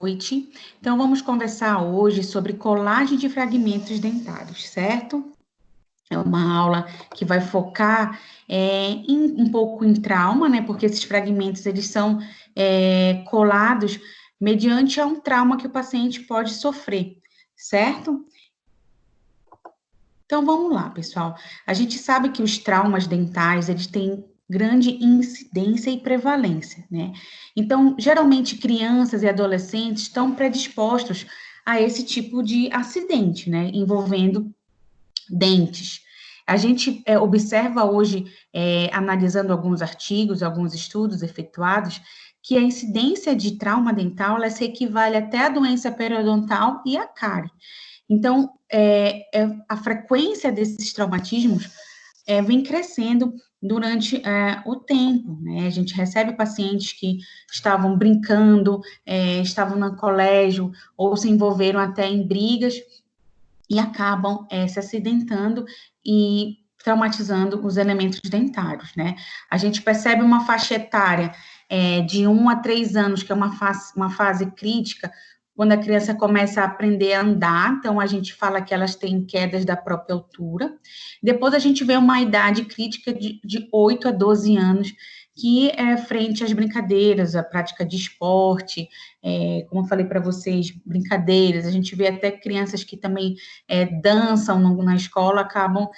Noite. Então, vamos conversar hoje sobre colagem de fragmentos dentários, certo? É uma aula que vai focar um pouco em trauma, né? Porque esses fragmentos, eles são colados mediante a um trauma que o paciente pode sofrer, certo? Então, vamos lá, pessoal. A gente sabe que os traumas dentais, eles têm grande incidência e prevalência, né? Então, geralmente, crianças e adolescentes estão predispostos a esse tipo de acidente, né? Envolvendo dentes. A gente observa hoje, analisando alguns artigos, alguns estudos efetuados, que a incidência de trauma dental, ela se equivale até à doença periodontal e à cárie. Então, a frequência desses traumatismos vem crescendo durante o tempo, né? A gente recebe pacientes que estavam brincando, estavam no colégio, ou se envolveram até em brigas, e acabam se acidentando e traumatizando os elementos dentários, né? A gente percebe uma faixa etária de 1 a 3 anos, que é uma fase crítica, quando a criança começa a aprender a andar, então a gente fala que elas têm quedas da própria altura. Depois a gente vê uma idade crítica de 8 a 12 anos, que é frente às brincadeiras, a prática de esporte, como eu falei para vocês, brincadeiras, a gente vê até crianças que também dançam na escola, acabam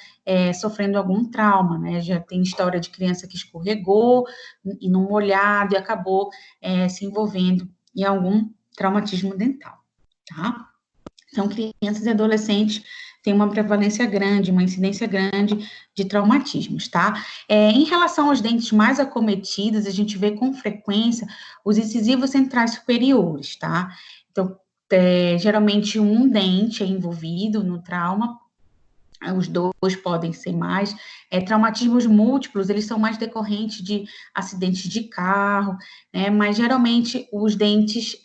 sofrendo algum trauma, né? Já tem história de criança que escorregou e num molhado e acabou se envolvendo em algum traumatismo dental, tá? Então, crianças e adolescentes têm uma prevalência grande, uma incidência grande de traumatismos, tá? Em relação aos dentes mais acometidos, a gente vê com frequência os incisivos centrais superiores, tá? Então, geralmente um dente é envolvido no trauma, os dois podem ser mais. Traumatismos múltiplos, eles são mais decorrentes de acidentes de carro, né? Mas geralmente os dentes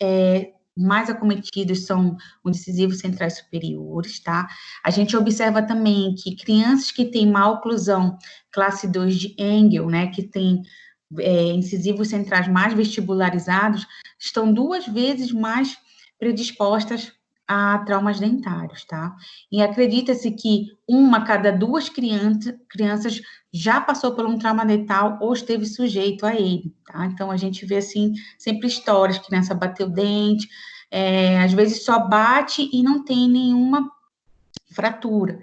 mais acometidos são os incisivos centrais superiores, tá? A gente observa também que crianças que têm má oclusão, classe 2 de Engel, né, que tem incisivos centrais mais vestibularizados, estão 2 vezes mais predispostas a traumas dentários, tá? E acredita-se que 1 a cada 2 crianças já passou por um trauma dental ou esteve sujeito a ele, tá? Então, a gente vê, assim, sempre histórias, criança bateu o dente, às vezes só bate e não tem nenhuma fratura,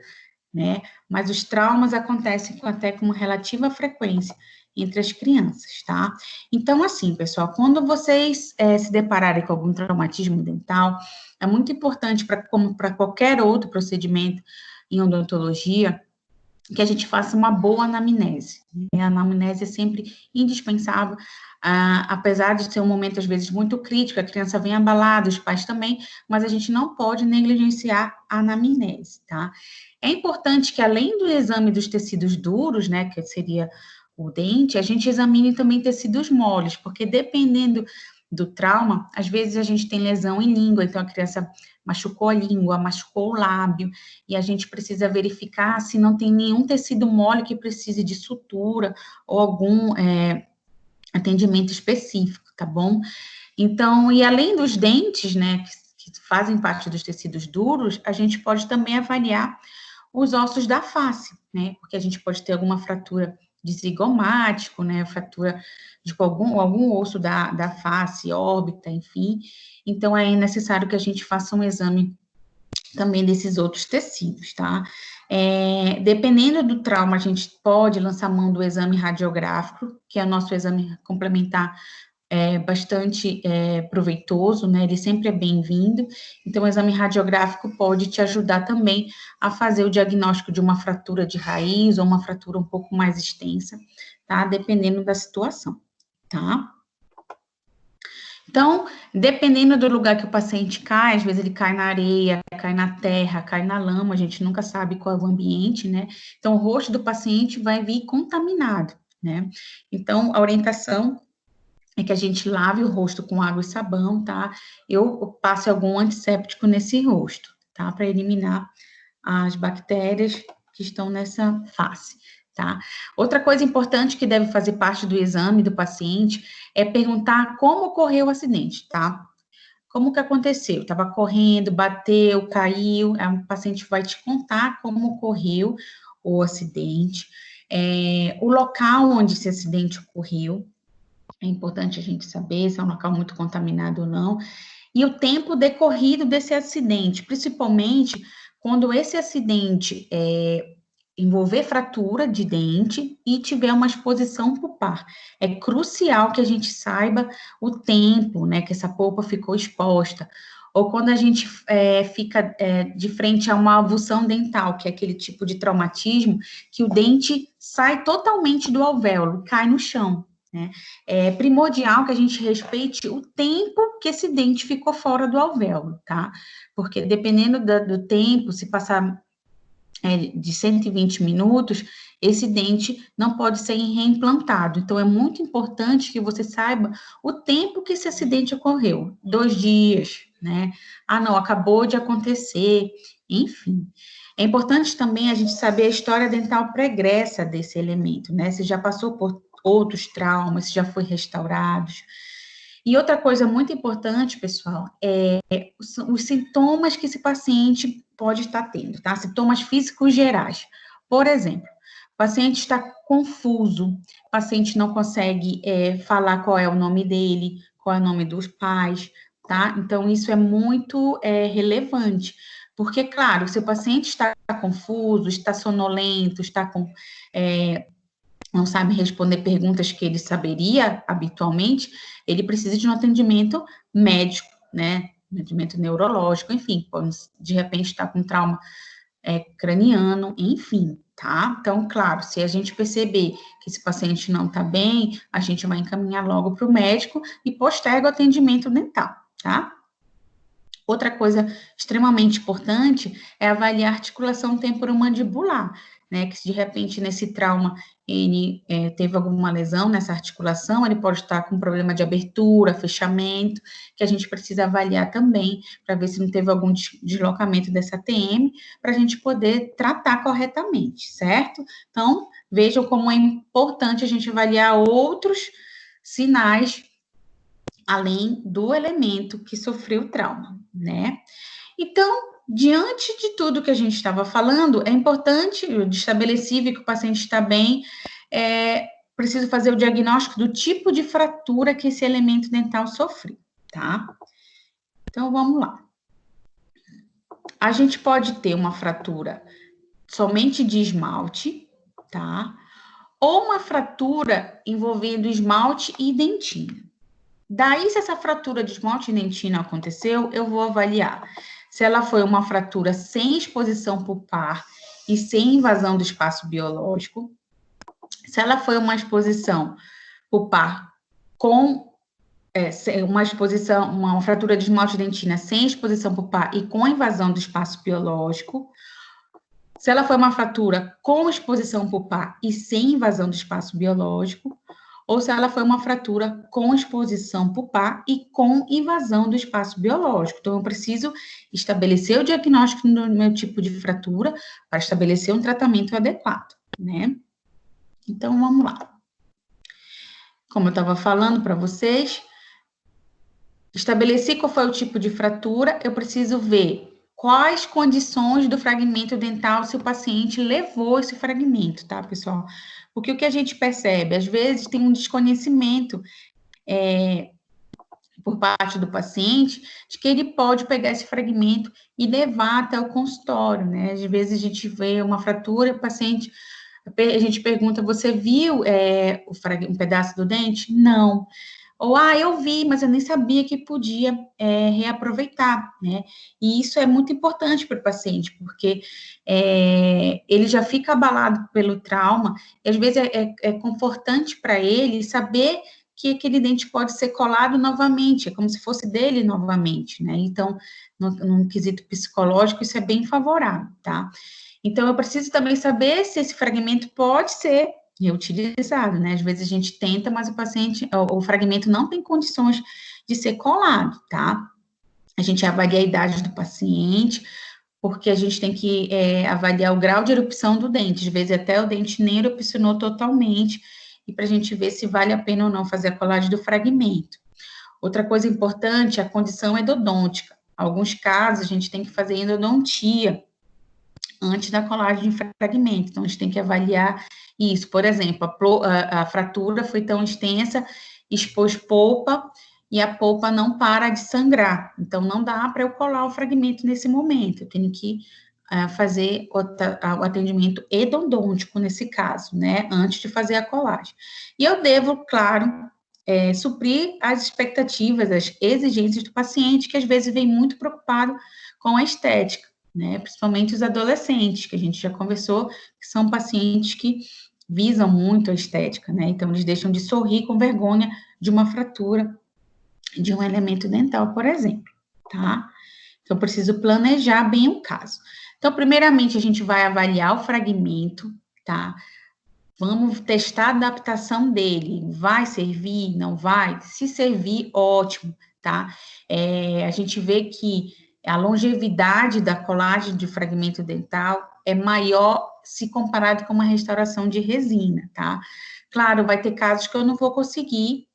né? Mas os traumas acontecem até com relativa frequência entre as crianças, tá? Então, assim, pessoal, quando vocês se depararem com algum traumatismo dental, é muito importante, como para qualquer outro procedimento em odontologia, que a gente faça uma boa anamnese. Né? A anamnese é sempre indispensável, apesar de ser um momento, às vezes, muito crítico, a criança vem abalada, os pais também, mas a gente não pode negligenciar a anamnese, tá? É importante que, além do exame dos tecidos duros, né, que seria o dente, a gente examine também tecidos moles, porque dependendo do trauma, às vezes a gente tem lesão em língua, então a criança machucou a língua, machucou o lábio, e a gente precisa verificar se não tem nenhum tecido mole que precise de sutura ou algum atendimento específico, tá bom? Então, e além dos dentes, né, que fazem parte dos tecidos duros, a gente pode também avaliar os ossos da face, né, porque a gente pode ter alguma fratura de zigomático, né, fratura de algum osso da face, órbita, enfim. Então, é necessário que a gente faça um exame também desses outros tecidos, tá? Dependendo do trauma, a gente pode lançar mão do exame radiográfico, que é o nosso exame complementar bastante proveitoso, né? Ele sempre é bem-vindo. Então, o exame radiográfico pode te ajudar também a fazer o diagnóstico de uma fratura de raiz ou uma fratura um pouco mais extensa, tá? Dependendo da situação, tá? Então, dependendo do lugar que o paciente cai, às vezes ele cai na areia, cai na terra, cai na lama, a gente nunca sabe qual é o ambiente, né? Então, o rosto do paciente vai vir contaminado, né? Então, a orientação é que a gente lave o rosto com água e sabão, tá? Eu passo algum antisséptico nesse rosto, tá? Para eliminar as bactérias que estão nessa face, tá? Outra coisa importante que deve fazer parte do exame do paciente é perguntar como ocorreu o acidente, tá? como que aconteceu? Estava correndo, bateu, caiu, o paciente vai te contar como ocorreu o acidente, o local onde esse acidente ocorreu, é importante a gente saber se é um local muito contaminado ou não, e o tempo decorrido desse acidente, principalmente quando esse acidente envolver fratura de dente e tiver uma exposição pulpar. É crucial que a gente saiba o tempo, né, que essa polpa ficou exposta. Ou quando a gente fica de frente a uma avulsão dental, que é aquele tipo de traumatismo, que o dente sai totalmente do alvéolo, cai no chão. Né? É primordial que a gente respeite o tempo que esse dente ficou fora do alvéolo, tá? Porque dependendo do tempo, se passar de 120 minutos, esse dente não pode ser reimplantado. Então, é muito importante que você saiba o tempo que esse acidente ocorreu. 2 dias, né? Ah, não, acabou de acontecer, enfim. É importante também a gente saber a história dental pregressa desse elemento, né? Se já passou por outros traumas, se já foi restaurado. E outra coisa muito importante, pessoal, os sintomas que esse paciente pode estar tendo, tá? Sintomas físicos gerais. Por exemplo, o paciente está confuso, o paciente não consegue falar qual é o nome dele, qual é o nome dos pais, tá? Então, isso é muito relevante, porque, claro, se o paciente está confuso, está sonolento, está com não sabe responder perguntas que ele saberia habitualmente, ele precisa de um atendimento médico, né? Atendimento neurológico, enfim, pode, de repente está com trauma craniano, enfim, tá? Então, claro, se a gente perceber que esse paciente não está bem, a gente vai encaminhar logo para o médico e posterga o atendimento dental, tá? Outra coisa extremamente importante é avaliar a articulação temporomandibular, né? Que se de repente nesse trauma ele teve alguma lesão nessa articulação, ele pode estar com problema de abertura, fechamento, que a gente precisa avaliar também, para ver se não teve algum deslocamento dessa TM, para a gente poder tratar corretamente, certo? Então, vejam como é importante a gente avaliar outros sinais além do elemento que sofreu o trauma, né? Então, diante de tudo que a gente estava falando, é importante, estabelecer que o paciente está bem, preciso fazer o diagnóstico do tipo de fratura que esse elemento dental sofreu, tá? Então, vamos lá. A gente pode ter uma fratura somente de esmalte, tá? Ou uma fratura envolvendo esmalte e dentina. Daí, se essa fratura de esmalte e dentina aconteceu, eu vou avaliar se ela foi uma fratura sem exposição pulpar e sem invasão do espaço biológico, se ela foi uma exposição pulpar com uma fratura de esmalte e dentina sem exposição pulpar e com invasão do espaço biológico, se ela foi uma fratura com exposição pulpar e sem invasão do espaço biológico, ou se ela foi uma fratura com exposição pulpar e com invasão do espaço biológico. Então, eu preciso estabelecer o diagnóstico do meu tipo de fratura para estabelecer um tratamento adequado, né? Então, vamos lá. Como eu estava falando para vocês, estabeleci qual foi o tipo de fratura, eu preciso ver quais condições do fragmento dental se o paciente levou esse fragmento, tá, pessoal? Porque o que a gente percebe, às vezes tem um desconhecimento por parte do paciente de que ele pode pegar esse fragmento e levar até o consultório, né? Às vezes a gente vê uma fratura, o paciente, a gente pergunta, você viu um pedaço do dente? Não. Ou, eu vi, mas eu nem sabia que podia reaproveitar, né? E isso é muito importante para o paciente, porque ele já fica abalado pelo trauma, e às vezes é confortante para ele saber que aquele dente pode ser colado novamente, é como se fosse dele novamente, né? Então, num quesito psicológico, isso é bem favorável, tá? Então, eu preciso também saber se esse fragmento pode ser reutilizado, né? Às vezes a gente tenta, mas o fragmento não tem condições de ser colado, tá? A gente avalia a idade do paciente, porque a gente tem que avaliar o grau de erupção do dente. Às vezes até o dente nem erupcionou totalmente, e para a gente ver se vale a pena ou não fazer a colagem do fragmento. Outra coisa importante, a condição endodôntica. Alguns casos, a gente tem que fazer endodontia antes da colagem de fragmento. Então, a gente tem que avaliar isso. Por exemplo, a fratura foi tão extensa, expôs polpa, e a polpa não para de sangrar. Então, não dá para eu colar o fragmento nesse momento. Eu tenho que fazer o atendimento endodôntico nesse caso, né? Antes de fazer a colagem. E eu devo, claro, suprir as expectativas, as exigências do paciente, que às vezes vem muito preocupado com a estética, né? Principalmente os adolescentes, que a gente já conversou, que são pacientes que visam muito a estética, né? Então, eles deixam de sorrir com vergonha de uma fratura de um elemento dental, por exemplo, tá? Então, eu preciso planejar bem o caso. Então, primeiramente, a gente vai avaliar o fragmento, tá? Vamos testar a adaptação dele. Vai servir? Não vai? Se servir, ótimo, tá? A gente vê que a longevidade da colagem de fragmento dental é maior se comparado com uma restauração de resina, tá? Claro, vai ter casos que eu não vou conseguir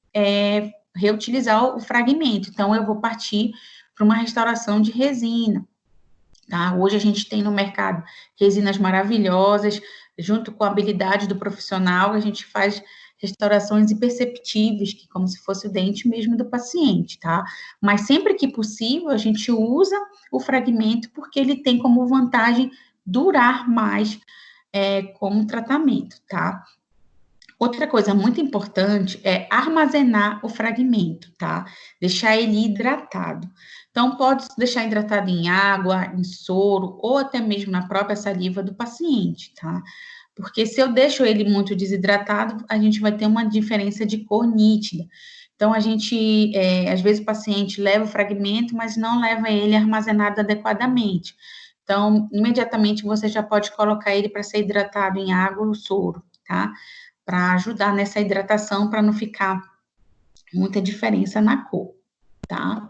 reutilizar o fragmento, então eu vou partir para uma restauração de resina, tá? Hoje a gente tem no mercado resinas maravilhosas, junto com a habilidade do profissional, a gente faz restaurações imperceptíveis, que como se fosse o dente mesmo do paciente, tá? Mas sempre que possível, a gente usa o fragmento, porque ele tem como vantagem durar mais como tratamento, tá? Outra coisa muito importante é armazenar o fragmento, tá? Deixar ele hidratado. Então, pode deixar hidratado em água, em soro, ou até mesmo na própria saliva do paciente, tá? Porque se eu deixo ele muito desidratado, a gente vai ter uma diferença de cor nítida. Então, a gente, às vezes o paciente leva o fragmento, mas não leva ele armazenado adequadamente. Então, imediatamente você já pode colocar ele para ser hidratado em água ou soro, tá? Para ajudar nessa hidratação, para não ficar muita diferença na cor, tá?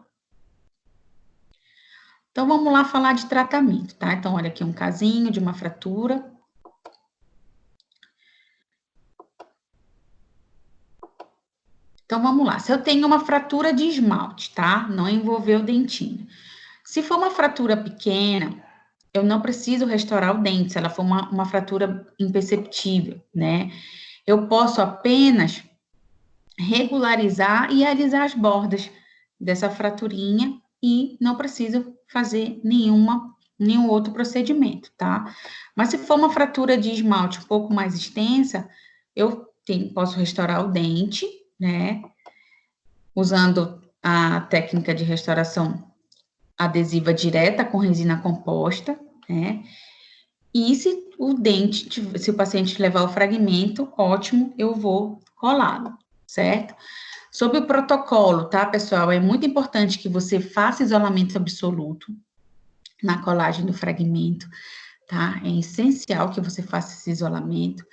Então, vamos lá falar de tratamento, tá? Então, olha aqui um casinho de uma fratura. Então, vamos lá. Se eu tenho uma fratura de esmalte, tá? Não envolveu o dentinho. Se for uma fratura pequena, eu não preciso restaurar o dente, se ela for uma fratura imperceptível, né? Eu posso apenas regularizar e alisar as bordas dessa fraturinha e não preciso fazer nenhum outro procedimento, tá? Mas se for uma fratura de esmalte um pouco mais extensa, posso restaurar o dente, né? Usando a técnica de restauração adesiva direta com resina composta, né? E se o paciente levar o fragmento, ótimo, eu vou colá-lo, certo? Sobre o protocolo, tá, pessoal? É muito importante que você faça isolamento absoluto na colagem do fragmento, tá? É essencial que você faça esse isolamento.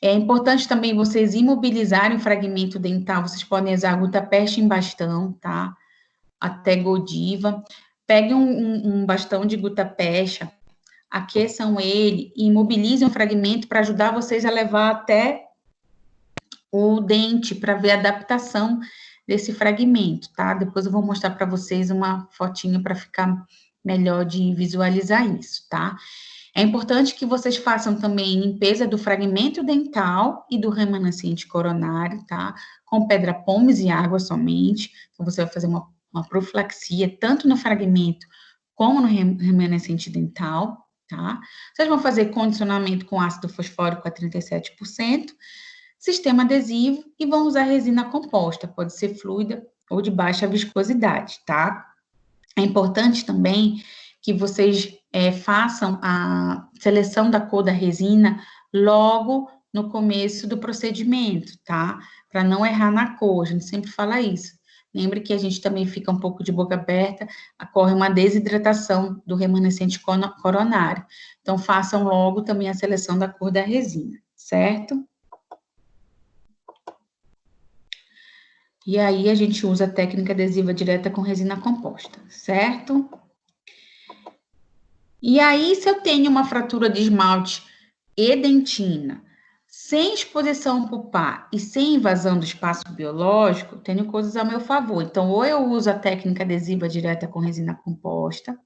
É importante também vocês imobilizarem o fragmento dental. Vocês podem usar gutta-percha em bastão, tá? Até Godiva. Peguem um bastão de gutta-percha, aqueçam ele e imobilizem o fragmento para ajudar vocês a levar até o dente, para ver a adaptação desse fragmento, tá? Depois eu vou mostrar para vocês uma fotinho para ficar melhor de visualizar isso, tá? É importante que vocês façam também limpeza do fragmento dental e do remanescente coronário, tá? Com pedra pomes e água somente. Então, você vai fazer uma profilaxia tanto no fragmento como no remanescente dental, tá? Vocês vão fazer condicionamento com ácido fosfórico a 37%, sistema adesivo e vão usar resina composta, pode ser fluida ou de baixa viscosidade, tá? É importante também que vocês façam a seleção da cor da resina logo no começo do procedimento, tá? Para não errar na cor, a gente sempre fala isso. Lembre que a gente também fica um pouco de boca aberta, ocorre uma desidratação do remanescente coronário. Então, façam logo também a seleção da cor da resina, certo? E aí, a gente usa a técnica adesiva direta com resina composta, certo? E aí, se eu tenho uma fratura de esmalte e dentina, Sem exposição pulpar e sem invasão do espaço biológico, tenho coisas a meu favor. Então, ou eu uso a técnica adesiva direta com resina composta,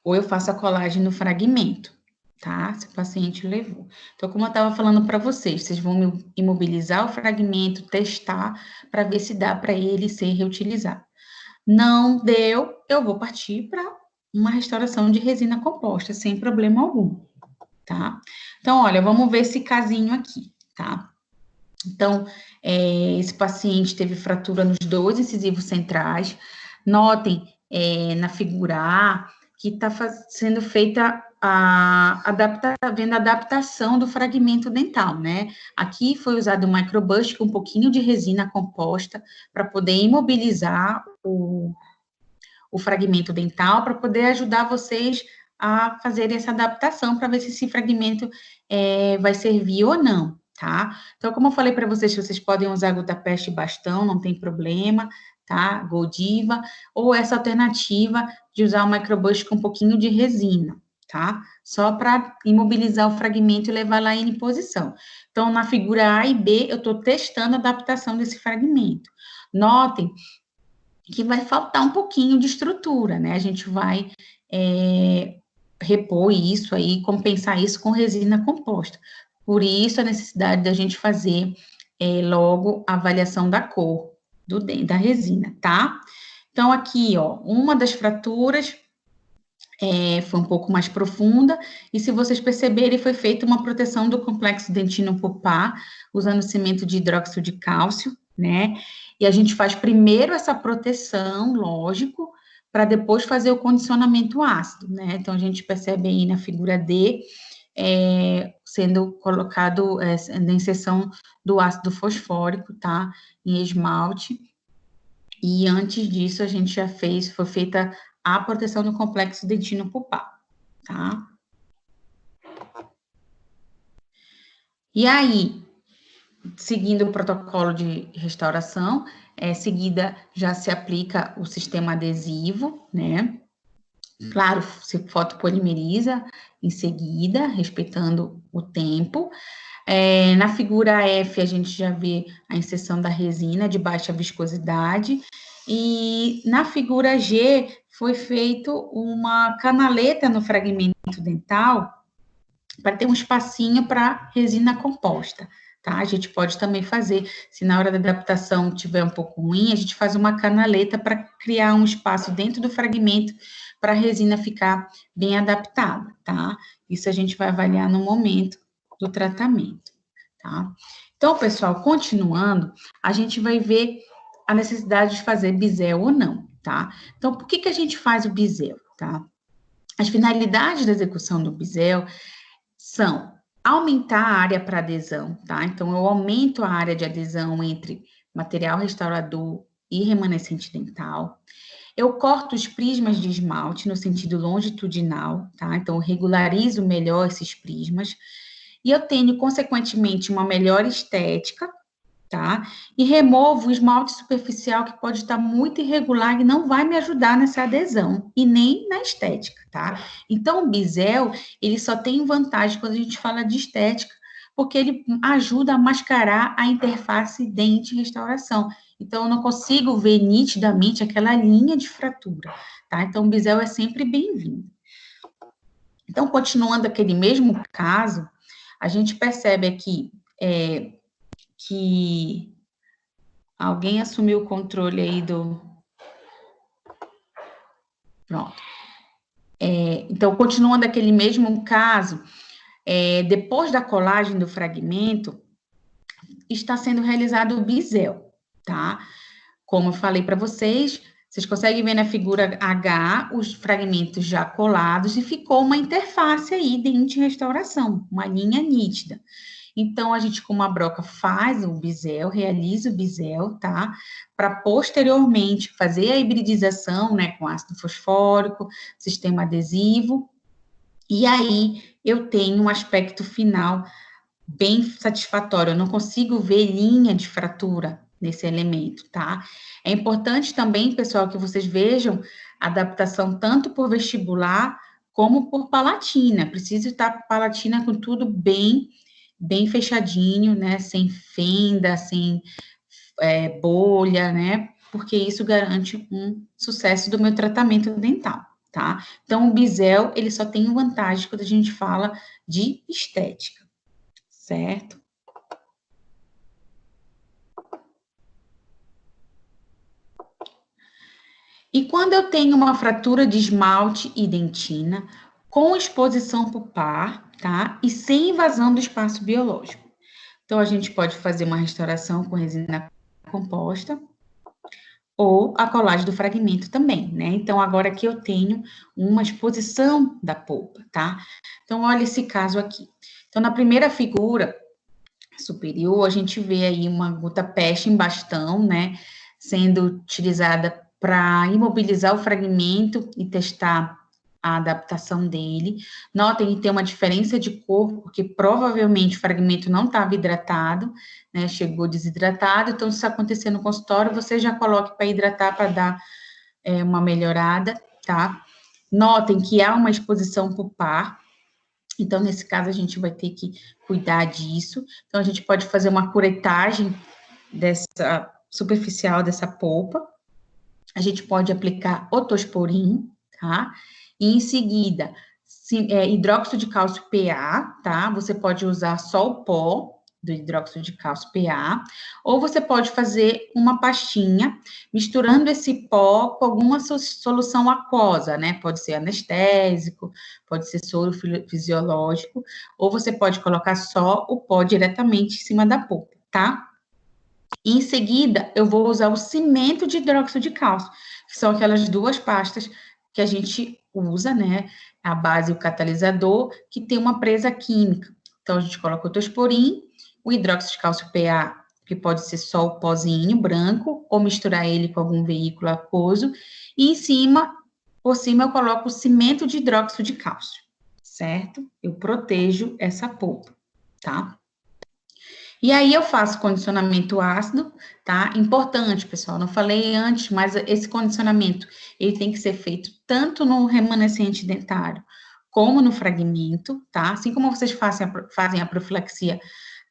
ou eu faço a colagem no fragmento, tá? Se o paciente levou. Então, como eu estava falando para vocês vão imobilizar o fragmento, testar, para ver se dá para ele ser reutilizado. Não deu, eu vou partir para uma restauração de resina composta, sem problema algum, tá? Então, olha, vamos ver esse casinho aqui, tá? Então, esse paciente teve fratura nos 2 incisivos centrais. Notem, na figura A, que está sendo feita vendo a adaptação do fragmento dental, né? Aqui foi usado um microburst com um pouquinho de resina composta para poder imobilizar o fragmento dental, para poder ajudar vocês a fazerem essa adaptação, para ver se esse fragmento vai servir ou não, tá? Então, como eu falei para vocês podem usar gutapeste e bastão, não tem problema, tá? Goldiva, ou essa alternativa de usar o microburst com um pouquinho de resina, tá? Só para imobilizar o fragmento e levar lá em posição. Então, na figura A e B, eu estou testando a adaptação desse fragmento. Notem que vai faltar um pouquinho de estrutura, né? A gente vai repor isso aí, compensar isso com resina composta. Por isso, a necessidade da gente fazer logo a avaliação da cor da resina, tá? Então, aqui, ó, uma das fraturas foi um pouco mais profunda, e se vocês perceberem, foi feita uma proteção do complexo dentino pulpar, usando cimento de hidróxido de cálcio, né? E a gente faz primeiro essa proteção, lógico, para depois fazer o condicionamento ácido, né? Então, a gente percebe aí na figura D, sendo colocado na inserção do ácido fosfórico, tá? Em esmalte. E antes disso, a gente já foi feita a proteção do complexo dentino pulpar, tá? E aí, seguindo o protocolo de restauração, seguida já se aplica o sistema adesivo, né? Claro, se fotopolimeriza em seguida, respeitando o tempo. Na figura F, a gente já vê a inserção da resina de baixa viscosidade. E na figura G, foi feito uma canaleta no fragmento dental para ter um espacinho para resina composta, tá? A gente pode também fazer, se na hora da adaptação tiver um pouco ruim, a gente faz uma canaleta para criar um espaço dentro do fragmento para a resina ficar bem adaptada, tá? Isso a gente vai avaliar no momento do tratamento, tá? Então, pessoal, continuando, a gente vai ver a necessidade de fazer bisel ou não, tá? Então, por que a gente faz o bisel, tá? As finalidades da execução do bisel são aumentar a área para adesão, tá? Então, eu aumento a área de adesão entre material restaurador e remanescente dental. Eu corto os prismas de esmalte no sentido longitudinal, tá? Então, eu regularizo melhor esses prismas. E eu tenho, consequentemente, uma melhor estética, tá? E removo o esmalte superficial que pode estar muito irregular e não vai me ajudar nessa adesão e nem na estética, tá? Então, o bisel, ele só tem vantagem quando a gente fala de estética, porque ele ajuda a mascarar a interface dente-restauração. Então, eu não consigo ver nitidamente aquela linha de fratura, tá? Então, o bisel é sempre bem-vindo. Então, continuando aquele mesmo caso, a gente percebe aqui que alguém assumiu o controle aí do... Pronto. Então, continuando aquele mesmo caso, depois da colagem do fragmento, está sendo realizado o bisel, tá? Como eu falei para vocês conseguem ver na figura H os fragmentos já colados e ficou uma interface aí dente restauração, uma linha nítida. Então, a gente, com uma broca, faz o bisel, realiza o bisel, tá? Para posteriormente fazer a hibridização, né, com ácido fosfórico, sistema adesivo, e aí eu tenho um aspecto final bem satisfatório. Eu não consigo ver linha de fratura nesse elemento, tá? É importante também, pessoal, que vocês vejam a adaptação tanto por vestibular como por palatina. Preciso estar palatina com tudo bem fechadinho, né? Sem fenda, sem bolha, né? Porque isso garante um sucesso do meu tratamento dental, tá? Então, o bisel, ele só tem vantagem quando a gente fala de estética, certo? E quando eu tenho uma fratura de esmalte e dentina, com exposição pulpar, tá? E sem invasão do espaço biológico. Então, a gente pode fazer uma restauração com resina composta, ou a colagem do fragmento também, né? Então, agora aqui eu tenho uma exposição da polpa, tá? Então, olha esse caso aqui. Então, na primeira figura superior, a gente vê aí uma gota peste em bastão, né? Sendo utilizada para imobilizar o fragmento e testar a adaptação dele. Notem que tem uma diferença de cor, porque provavelmente o fragmento não estava hidratado, né? Chegou desidratado. Então, se isso acontecer no consultório, você já coloque para hidratar para dar uma melhorada, tá? Notem que há uma exposição pulpar. Então, nesse caso, a gente vai ter que cuidar disso. Então, a gente pode fazer uma curetagem dessa superficial dessa polpa. A gente pode aplicar otosporin, tá? E em seguida, hidróxido de cálcio PA, tá? Você pode usar só o pó do hidróxido de cálcio PA, ou você pode fazer uma pastinha, misturando esse pó com alguma solução aquosa, né? Pode ser anestésico, pode ser soro fisiológico, ou você pode colocar só o pó diretamente em cima da polpa, tá? E em seguida, eu vou usar o cimento de hidróxido de cálcio, que são aquelas duas pastas que a gente usa, né? A base e o catalisador, que tem uma presa química. Então, a gente coloca o Tosporin, o hidróxido de cálcio PA, que pode ser só o pozinho branco, ou misturar ele com algum veículo aquoso, e em cima, por cima, eu coloco o cimento de hidróxido de cálcio, certo? Eu protejo essa polpa, tá? E aí eu faço condicionamento ácido, tá? Importante, pessoal, não falei antes, mas esse condicionamento, ele tem que ser feito tanto no remanescente dentário como no fragmento, tá? Assim como vocês fazem a profilaxia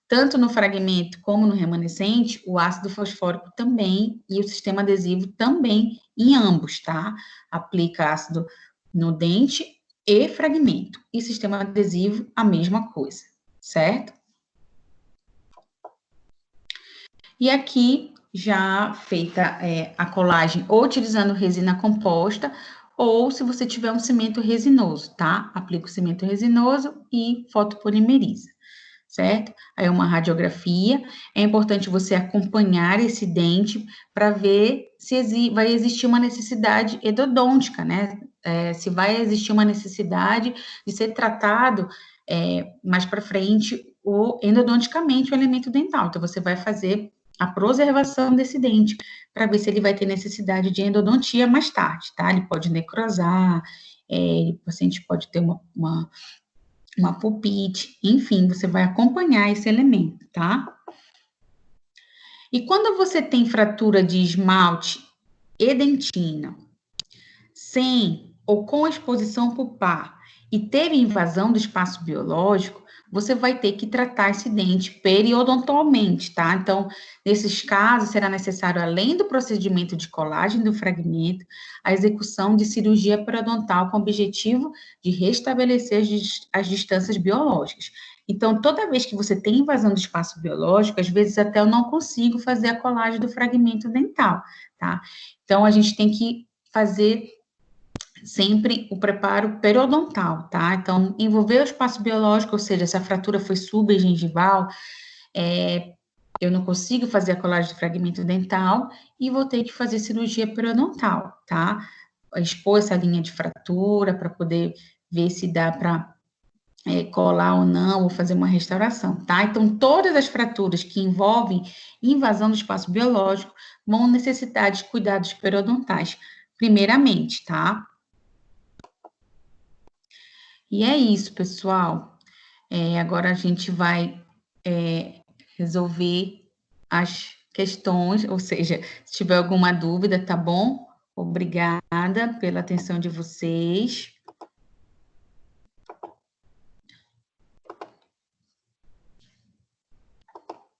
tanto no fragmento como no remanescente, o ácido fosfórico também e o sistema adesivo também em ambos, tá? Aplica ácido no dente e fragmento. E sistema adesivo, a mesma coisa, certo? E aqui, já feita a colagem, ou utilizando resina composta, ou se você tiver um cimento resinoso, tá? Aplica o cimento resinoso e fotopolimeriza, certo? Aí uma radiografia. É importante você acompanhar esse dente para ver se vai existir uma necessidade endodôntica, né? Se vai existir uma necessidade de ser tratado mais para frente endodonticamente o elemento dental. Então, você vai fazer a preservação desse dente, para ver se ele vai ter necessidade de endodontia mais tarde, tá? Ele pode necrosar, o paciente pode ter uma pulpite, enfim, você vai acompanhar esse elemento, tá? E quando você tem fratura de esmalte e dentina, sem ou com exposição pulpar, e teve invasão do espaço biológico, você vai ter que tratar esse dente periodontalmente, tá? Então, nesses casos, será necessário, além do procedimento de colagem do fragmento, a execução de cirurgia periodontal com o objetivo de restabelecer as distâncias biológicas. Então, toda vez que você tem invasão do espaço biológico, às vezes até eu não consigo fazer a colagem do fragmento dental, tá? Então, a gente tem que fazer sempre o preparo periodontal, tá? Então, envolver o espaço biológico, ou seja, se a fratura foi subgengival, eu não consigo fazer a colagem do fragmento dental e vou ter que fazer cirurgia periodontal, tá? Expor essa linha de fratura para poder ver se dá para colar ou não, ou fazer uma restauração, tá? Então, todas as fraturas que envolvem invasão do espaço biológico vão necessitar de cuidados periodontais, primeiramente, tá? E é isso, pessoal. Agora a gente vai resolver as questões, ou seja, se tiver alguma dúvida, tá bom? Obrigada pela atenção de vocês.